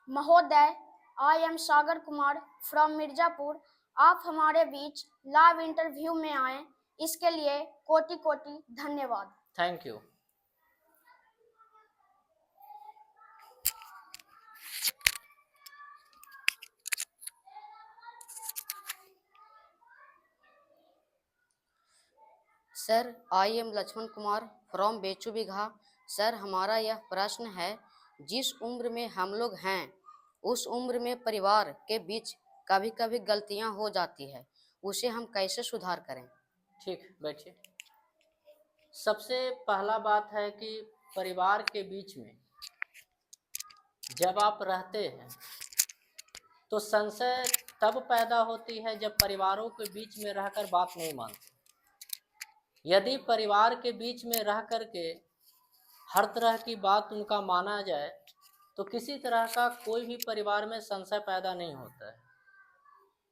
महोदय, I am Sagar Kumar from Mirzapur. आप हमारे बीच लाइव इंटरव्यू में आए, इसके लिए कोटि कोटि धन्यवाद। Thank you. Sir, I am Lakshman Kumar from Bechu Bigha. Sir, हमारा यह प्रश्न है, जिस उम्र में हम लोग हैं उस उम्र में परिवार के बीच कभी कभी गलतियां हो जाती है, उसे हम कैसे सुधार करें? ठीक, बैठिए। सबसे पहला बात है कि परिवार के बीच में जब आप रहते हैं तो संशय तब पैदा होती है जब परिवारों के बीच में रहकर बात नहीं मानते। यदि परिवार के बीच में रह करके हर तरह की बात उनका माना जाए तो किसी तरह का कोई भी परिवार में संशय पैदा नहीं होता है।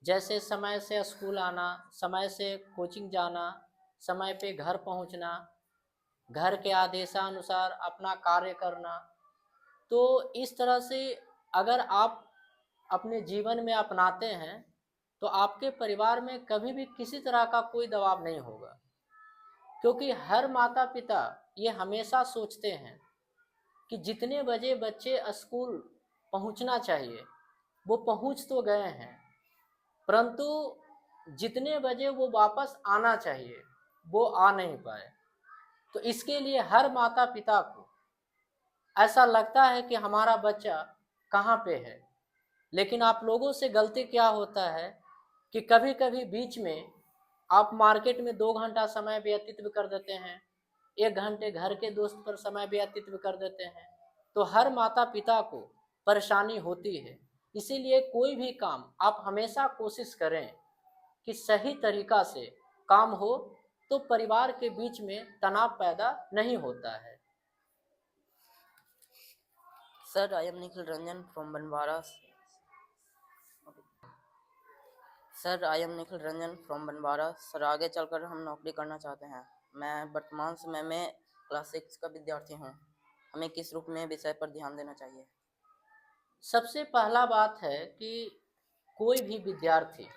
जैसे समय से स्कूल आना, समय से कोचिंग जाना, समय पे घर पहुंचना, घर के आदेशानुसार अपना कार्य करना, तो इस तरह से अगर आप अपने जीवन में अपनाते हैं तो आपके परिवार में कभी भी किसी तरह का कोई दबाव नहीं होगा, क्योंकि हर माता पिता ये हमेशा सोचते हैं कि जितने बजे बच्चे स्कूल पहुंचना चाहिए वो पहुंच तो गए हैं, परंतु जितने बजे वो वापस आना चाहिए वो आ नहीं पाए। तो इसके लिए हर माता पिता को ऐसा लगता है कि हमारा बच्चा कहाँ पे है। लेकिन आप लोगों से गलती क्या होता है कि कभी कभी बीच में आप मार्केट में 2 घंटा समय व्यतीत कर देते हैं, 1 घंटे घर के दोस्त पर समय व्यतीत कर देते हैं, तो हर माता पिता को परेशानी होती है। इसीलिए कोई भी काम आप हमेशा कोशिश करें कि सही तरीका से काम हो, तो परिवार के बीच में तनाव पैदा नहीं होता है। Sir, I am Nikhil Ranjan from Banwara. Sir, I am Nikhil Ranjan from Banwara. Sir, आगे चलकर हम नौकरी करना चाहते हैं। मैं वर्तमान समय में क्लास 6 का विद्यार्थी हूँ। हमें किस रूप में विषय पर ध्यान देना चाहिए? सबसे पहला बात है कि कोई भी विद्यार्थी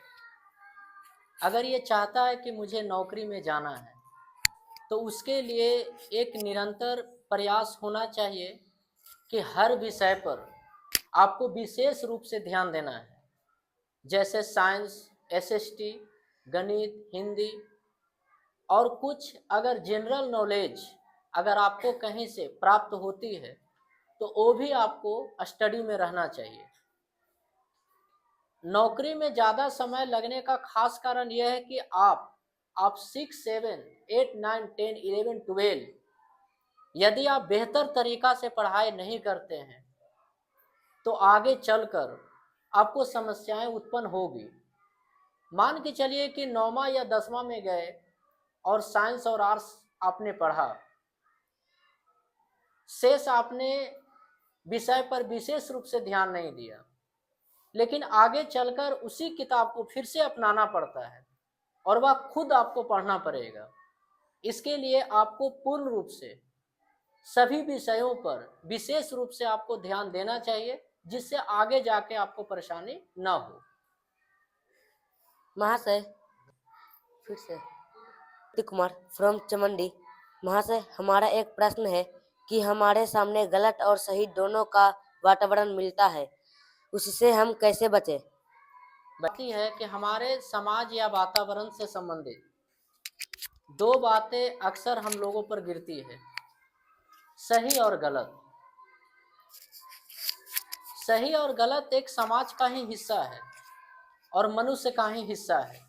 अगर ये चाहता है कि मुझे नौकरी में जाना है तो उसके लिए एक निरंतर प्रयास होना चाहिए कि हर विषय पर आपको विशेष रूप से ध्यान देना है। जैसे साइंस, एसएसटी, गणित, हिंदी और कुछ अगर जनरल नॉलेज अगर आपको कहीं से प्राप्त होती है तो वो भी आपको स्टडी में रहना चाहिए। नौकरी में ज़्यादा समय लगने का खास कारण यह है कि आप 6, 7, 8, 9, 10, 11, 12 यदि आप बेहतर तरीका से पढ़ाई नहीं करते हैं तो आगे चलकर आपको समस्याएं उत्पन्न होगी। मान के चलिए कि 9वां या 10वां में गए और साइंस और आर्ट्स आपने पढ़ा, शेष आपने विषय पर विशेष रूप से ध्यान नहीं दिया, लेकिन आगे चलकर उसी किताब को फिर से अपनाना पड़ता है और वह खुद आपको पढ़ना पड़ेगा। इसके लिए आपको पूर्ण रूप से सभी विषयों पर विशेष रूप से आपको ध्यान देना चाहिए, जिससे आगे जाके आपको परेशानी न हो। महाशय, फिर से कुमार फ्रॉम चमंडी। महाशय, हमारा एक प्रश्न है कि हमारे सामने गलत और सही दोनों का वातावरण मिलता है, उससे हम कैसे बचें? बाकी है कि हमारे समाज या वातावरण से संबंधित दो बातें अक्सर हम लोगों पर गिरती है, सही और गलत। सही और गलत एक समाज का ही हिस्सा है और मनुष्य का ही हिस्सा है।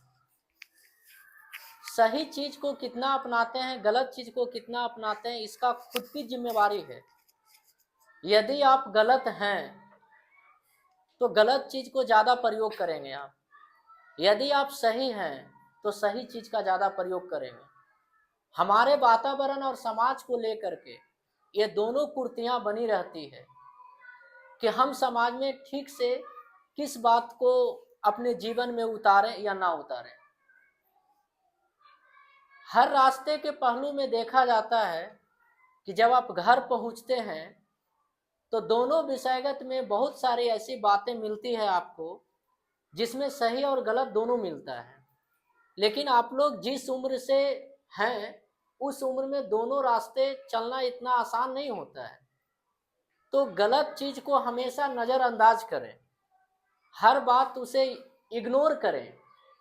सही चीज को कितना अपनाते हैं, गलत चीज को कितना अपनाते हैं, इसका खुद की जिम्मेवारी है। यदि आप गलत हैं तो गलत चीज को ज्यादा प्रयोग करेंगे आप, यदि आप सही हैं तो सही चीज का ज्यादा प्रयोग करेंगे। हमारे वातावरण और समाज को लेकर के ये दोनों कुर्तियां बनी रहती है कि हम समाज में ठीक से किस बात को अपने जीवन में उतारें या ना उतारें। हर रास्ते के पहलू में देखा जाता है कि जब आप घर पहुंचते हैं तो दोनों विषयगत में बहुत सारी ऐसी बातें मिलती है आपको जिसमें सही और गलत दोनों मिलता है। लेकिन आप लोग जिस उम्र से हैं उस उम्र में दोनों रास्ते चलना इतना आसान नहीं होता है। तो गलत चीज को हमेशा नजरअंदाज करें, हर बात उसे इग्नोर करें,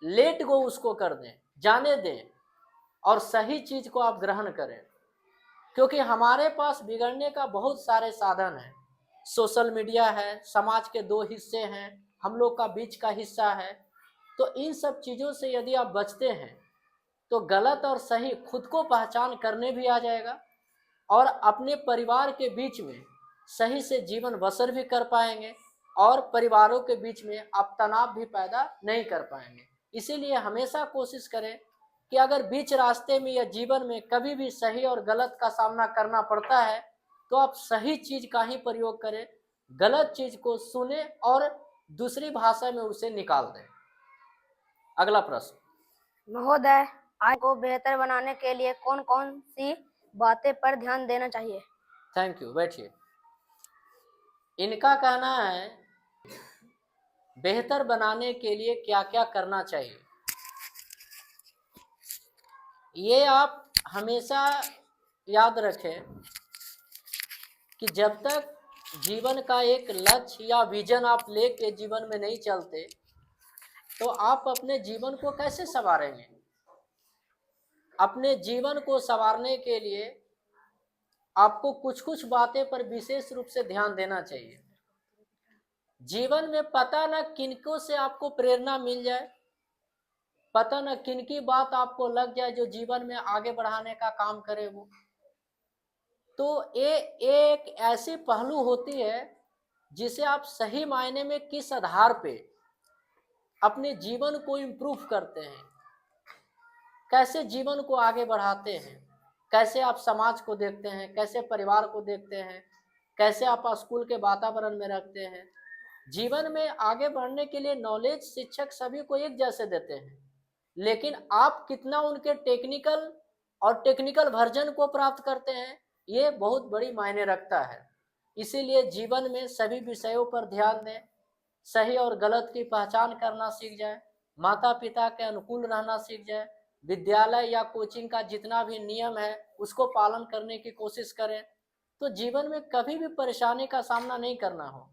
लेट गो उसको कर दें, जाने दें, और सही चीज को आप ग्रहण करें। क्योंकि हमारे पास बिगड़ने का बहुत सारे साधन हैं। सोशल मीडिया है, समाज के दो हिस्से हैं, हम लोग का बीच का हिस्सा है। तो इन सब चीज़ों से यदि आप बचते हैं तो गलत और सही खुद को पहचान करने भी आ जाएगा, और अपने परिवार के बीच में सही से जीवन बसर भी कर पाएंगे, और परिवारों के बीच में आप तनाव भी पैदा नहीं कर पाएंगे। इसीलिए हमेशा कोशिश करें कि अगर बीच रास्ते में या जीवन में कभी भी सही और गलत का सामना करना पड़ता है तो आप सही चीज का ही प्रयोग करें, गलत चीज को सुने और दूसरी भाषा में उसे निकाल दें। अगला प्रश्न। महोदय, आज को बेहतर बनाने के लिए कौन कौन सी बातें पर ध्यान देना चाहिए? थैंक यू, बैठिए। इनका कहना है बेहतर बनाने के लिए क्या क्या करना चाहिए। ये आप हमेशा याद रखें कि जब तक जीवन का एक लक्ष्य या विजन आप लेके जीवन में नहीं चलते तो आप अपने जीवन को कैसे संवारेंगे। अपने जीवन को संवारने के लिए आपको कुछ कुछ बातें पर विशेष रूप से ध्यान देना चाहिए। जीवन में पता न किनको से आपको प्रेरणा मिल जाए, पता न किनकी बात आपको लग जाए जो जीवन में आगे बढ़ाने का काम करे। वो तो ये एक ऐसी पहलू होती है जिसे आप सही मायने में किस आधार पे अपने जीवन को इम्प्रूव करते हैं, कैसे जीवन को आगे बढ़ाते हैं, कैसे आप समाज को देखते हैं, कैसे परिवार को देखते हैं, कैसे आप स्कूल के वातावरण में रखते हैं। जीवन में आगे बढ़ने के लिए नॉलेज शिक्षक सभी को एक जैसे देते हैं, लेकिन आप कितना उनके टेक्निकल वर्जन को प्राप्त करते हैं ये बहुत बड़ी मायने रखता है। इसीलिए जीवन में सभी विषयों पर ध्यान दें, सही और गलत की पहचान करना सीख जाए, माता पिता के अनुकूल रहना सीख जाए, विद्यालय या कोचिंग का जितना भी नियम है उसको पालन करने की कोशिश करें, तो जीवन में कभी भी परेशानी का सामना नहीं करना हो।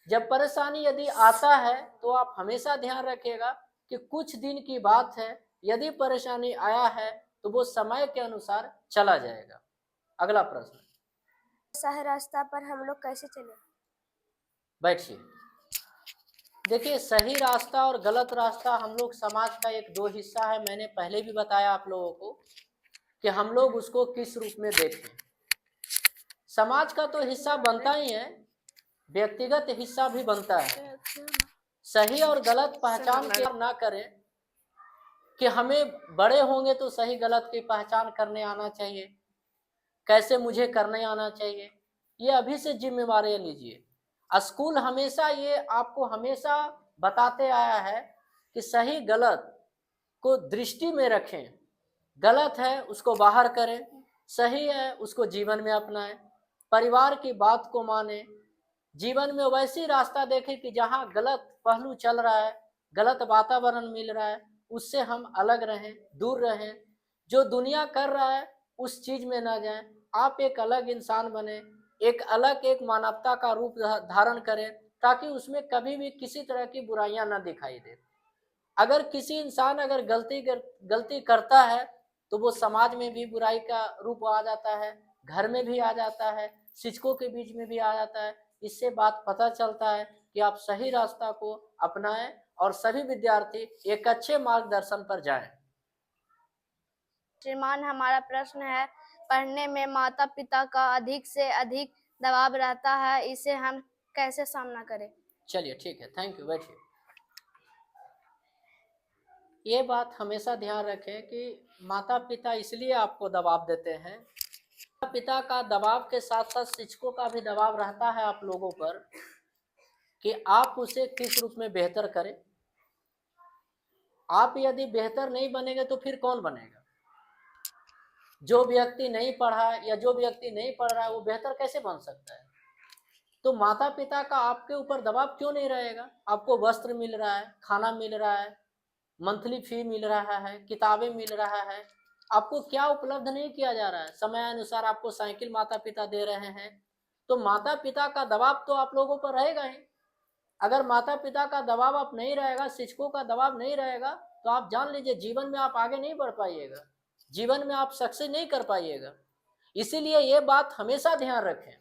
जब परेशानी यदि आता है तो आप हमेशा ध्यान रखिएगा कि कुछ दिन की बात है, यदि परेशानी आया है तो वो समय के अनुसार चला जाएगा। अगला प्रश्न। सही रास्ता पर हम लोग कैसे चले? बैठिए। देखिए, सही रास्ता और गलत रास्ता हम लोग समाज का एक दो हिस्सा है। मैंने पहले भी बताया आप लोगों को कि हम लोग उसको किस रूप में देखें। समाज का तो हिस्सा बनता ही है, व्यक्तिगत हिस्सा भी बनता है। सही और गलत पहचान के ना करें कि हमें बड़े होंगे तो सही गलत की पहचान करने आना चाहिए, कैसे मुझे करने आना चाहिए। ये अभी से जिम्मेवारी लीजिए। स्कूल हमेशा ये आपको हमेशा बताते आया है कि सही गलत को दृष्टि में रखें, गलत है उसको बाहर करें, सही है उसको जीवन में अपनाएं, परिवार की बात को माने, जीवन में वैसी रास्ता देखें कि जहां गलत पहलू चल रहा है, गलत वातावरण मिल रहा है, उससे हम अलग रहें, दूर रहें। जो दुनिया कर रहा है उस चीज में ना जाएं, आप एक अलग इंसान बने, एक मानवता का रूप धारण करें, ताकि उसमें कभी भी किसी तरह की बुराइयां ना दिखाई दे। अगर किसी इंसान अगर गलती करता है तो वो समाज में भी बुराई का रूप आ जाता है, घर में भी आ जाता है, शिक्षकों के बीच में भी आ जाता है। इससे बात पता चलता है कि आप सही रास्ता को अपनाएं और सभी विद्यार्थी एक अच्छे मार्गदर्शन पर जाएं। श्रीमान, हमारा प्रश्न है, पढ़ने में माता पिता का अधिक से अधिक दबाव रहता है, इसे हम कैसे सामना करें? चलिए ठीक है, थैंक यू, बैठिए। ये बात हमेशा ध्यान रखें कि माता पिता इसलिए आपको दबाव देते हैं। माता पिता का दबाव के साथ साथ शिक्षकों का भी दबाव रहता है आप लोगों पर कि आप उसे किस रूप में बेहतर करें। आप यदि बेहतर नहीं बनेंगे तो फिर कौन बनेगा? जो व्यक्ति नहीं पढ़ा या जो व्यक्ति नहीं पढ़ रहा है वो बेहतर कैसे बन सकता है? तो माता पिता का आपके ऊपर दबाव क्यों नहीं रहेगा? आपको वस्त्र मिल रहा है, खाना मिल रहा है, मंथली फी मिल रहा है, किताबें मिल रहा है, आपको क्या उपलब्ध नहीं किया जा रहा है? समय अनुसार आपको साइकिल माता पिता दे रहे हैं, तो माता पिता का दबाव तो आप लोगों पर रहेगा ही। अगर माता पिता का दबाव आप नहीं रहेगा, शिक्षकों का दबाव नहीं रहेगा, तो आप जान लीजिए जीवन में आप आगे नहीं बढ़ पाइएगा, जीवन में आप सक्सेस नहीं कर पाइएगा। इसीलिए ये बात हमेशा ध्यान रखें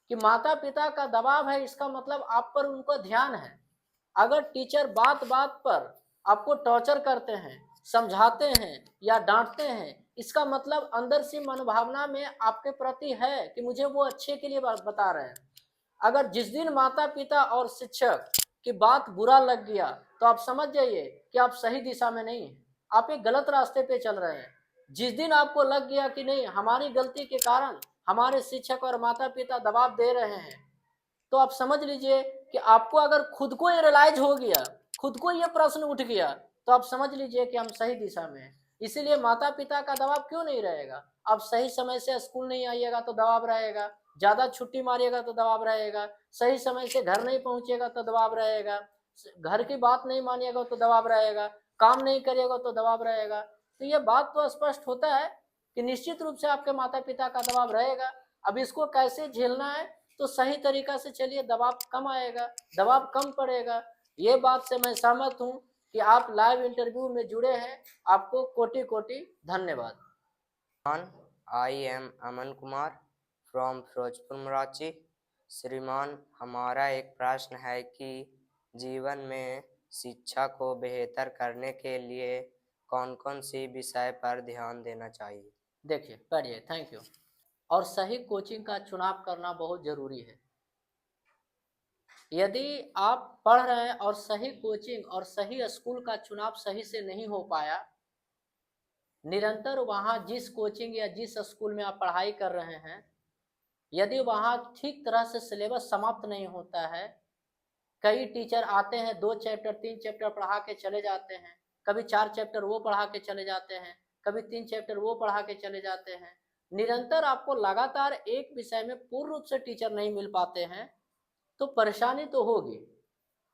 कि माता पिता का दबाव है, इसका मतलब आप पर उनका ध्यान है। अगर टीचर बात बात पर आपको टॉर्चर करते हैं, समझाते हैं या डांटते हैं, इसका मतलब अंदर से मनोभावना में आपके प्रति है कि मुझे वो अच्छे के लिए बता रहे हैं। अगर जिस दिन माता पिता और शिक्षक की बात बुरा लग गया, तो आप समझ जाइए कि आप सही दिशा में नहीं हैं, आप एक गलत रास्ते पे चल रहे हैं। जिस दिन आपको लग गया कि नहीं, हमारी गलती के कारण हमारे शिक्षक और माता पिता दबाव दे रहे हैं, तो आप समझ लीजिए कि आपको अगर खुद को ये रियलाइज हो गया, खुद को ये प्रश्न उठ गया, तो आप समझ लीजिए कि हम सही दिशा में हैं। इसीलिए माता पिता का दबाव क्यों नहीं रहेगा? आप सही समय से स्कूल नहीं आइएगा तो दबाव रहेगा, ज्यादा छुट्टी मारिएगा तो दबाव रहेगा, सही समय से घर नहीं पहुंचेगा तो दबाव रहेगा, घर की बात नहीं मानिएगा तो दबाव रहेगा, काम नहीं करिएगा तो दबाव रहेगा। तो ये बात तो स्पष्ट होता है कि निश्चित रूप से आपके माता पिता का दबाव रहेगा। अब इसको कैसे झेलना है? तो सही तरीका से चलिए, दबाव कम आएगा, दबाव कम पड़ेगा। ये बात से मैं सहमत हूं कि आप लाइव इंटरव्यू में जुड़े हैं, आपको कोटि कोटि धन्यवाद। I am Aman Kumar from Firozpur मराची। श्रीमान, हमारा एक प्रश्न है कि जीवन में शिक्षा को बेहतर करने के लिए कौन कौन सी विषय पर ध्यान देना चाहिए? देखिए, पढ़िए, थैंक यू। और सही कोचिंग का चुनाव करना बहुत जरूरी है। यदि आप पढ़ रहे हैं और सही कोचिंग और सही स्कूल का चुनाव सही से नहीं हो पाया, निरंतर वहाँ जिस कोचिंग या जिस स्कूल में आप पढ़ाई कर रहे हैं, यदि वहाँ ठीक तरह से सिलेबस समाप्त नहीं होता है, कई टीचर आते हैं 2 चैप्टर 3 चैप्टर पढ़ा के चले जाते हैं, कभी 4 चैप्टर वो पढ़ा के चले जाते हैं, कभी 3 चैप्टर वो पढ़ा के चले जाते हैं, निरंतर आपको लगातार एक विषय में पूर्ण रूप से टीचर नहीं मिल पाते हैं, तो परेशानी तो होगी।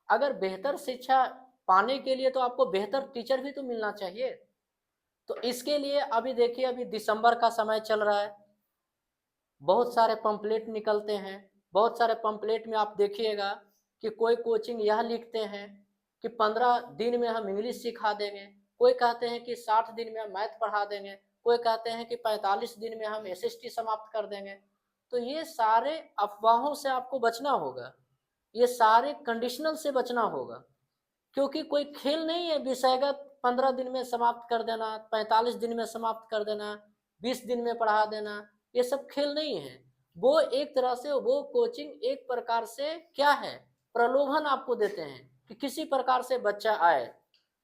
अगर बेहतर शिक्षा पाने के लिए तो आपको बेहतर टीचर भी तो मिलना चाहिए। तो इसके लिए अभी देखिए, अभी दिसंबर का समय चल रहा है, बहुत सारे पंपलेट निकलते हैं। बहुत सारे पंपलेट में आप देखिएगा कि कोई कोचिंग यह लिखते हैं कि 15 दिन में हम इंग्लिश सिखा देंगे, कोई कहते हैं कि 60 दिन में हम मैथ पढ़ा देंगे, कोई कहते हैं कि 45 दिन में हम एसएसटी समाप्त कर देंगे। तो ये सारे अफवाहों से आपको बचना होगा, ये सारे कंडीशनल से बचना होगा, क्योंकि कोई खेल नहीं है विषयगत 15 दिन में समाप्त कर देना, 45 दिन में समाप्त कर देना, 20 दिन में पढ़ा देना, ये सब खेल नहीं है। वो एक तरह से वो कोचिंग एक प्रकार से क्या है, प्रलोभन आपको देते हैं कि किसी प्रकार से बच्चा आए।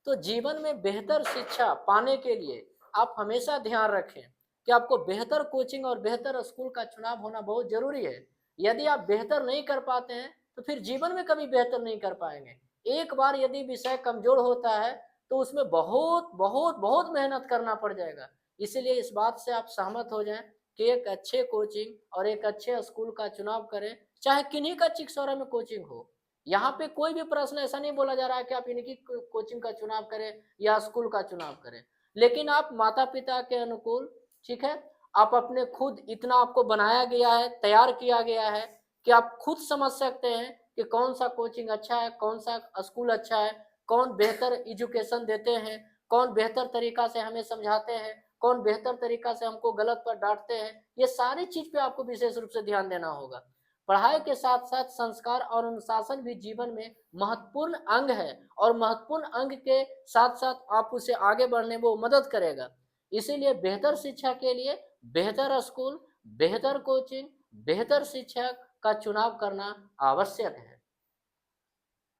तो जीवन में बेहतर शिक्षा पाने के लिए आप हमेशा ध्यान रखें कि आपको बेहतर कोचिंग और बेहतर स्कूल का चुनाव होना बहुत जरूरी है। यदि आप बेहतर नहीं कर पाते हैं तो फिर जीवन में कभी बेहतर नहीं कर पाएंगे। एक बार यदि विषय कमजोर होता है तो उसमें बहुत बहुत बहुत मेहनत करना पड़ जाएगा। इसीलिए इस बात से आप सहमत हो जाएं कि एक अच्छे कोचिंग और एक अच्छे स्कूल का चुनाव करें, चाहे किन्हीं का चिकित्सा में कोचिंग हो। यहाँ पे कोई भी प्रश्न ऐसा नहीं बोला जा रहा है कि आप इनकी कोचिंग का चुनाव करें या स्कूल का चुनाव करें, लेकिन आप माता पिता के अनुकूल, ठीक है, आप अपने खुद, इतना आपको बनाया गया है, तैयार किया गया है कि आप खुद समझ सकते हैं कि कौन सा कोचिंग अच्छा है, कौन सा स्कूल अच्छा है, कौन बेहतर एजुकेशन देते हैं, कौन बेहतर तरीका से हमें समझाते हैं, कौन बेहतर तरीका से हमको गलत पर डांटते हैं। ये सारी चीज पे आपको विशेष रूप से ध्यान देना होगा। पढ़ाई के साथ साथ संस्कार और अनुशासन भी जीवन में महत्वपूर्ण अंग है, और महत्वपूर्ण अंग के साथ साथ आप उसे आगे बढ़ने में वो मदद करेगा। इसीलिए बेहतर शिक्षा के लिए बेहतर स्कूल, बेहतर कोचिंग, बेहतर शिक्षक का चुनाव करना आवश्यक है।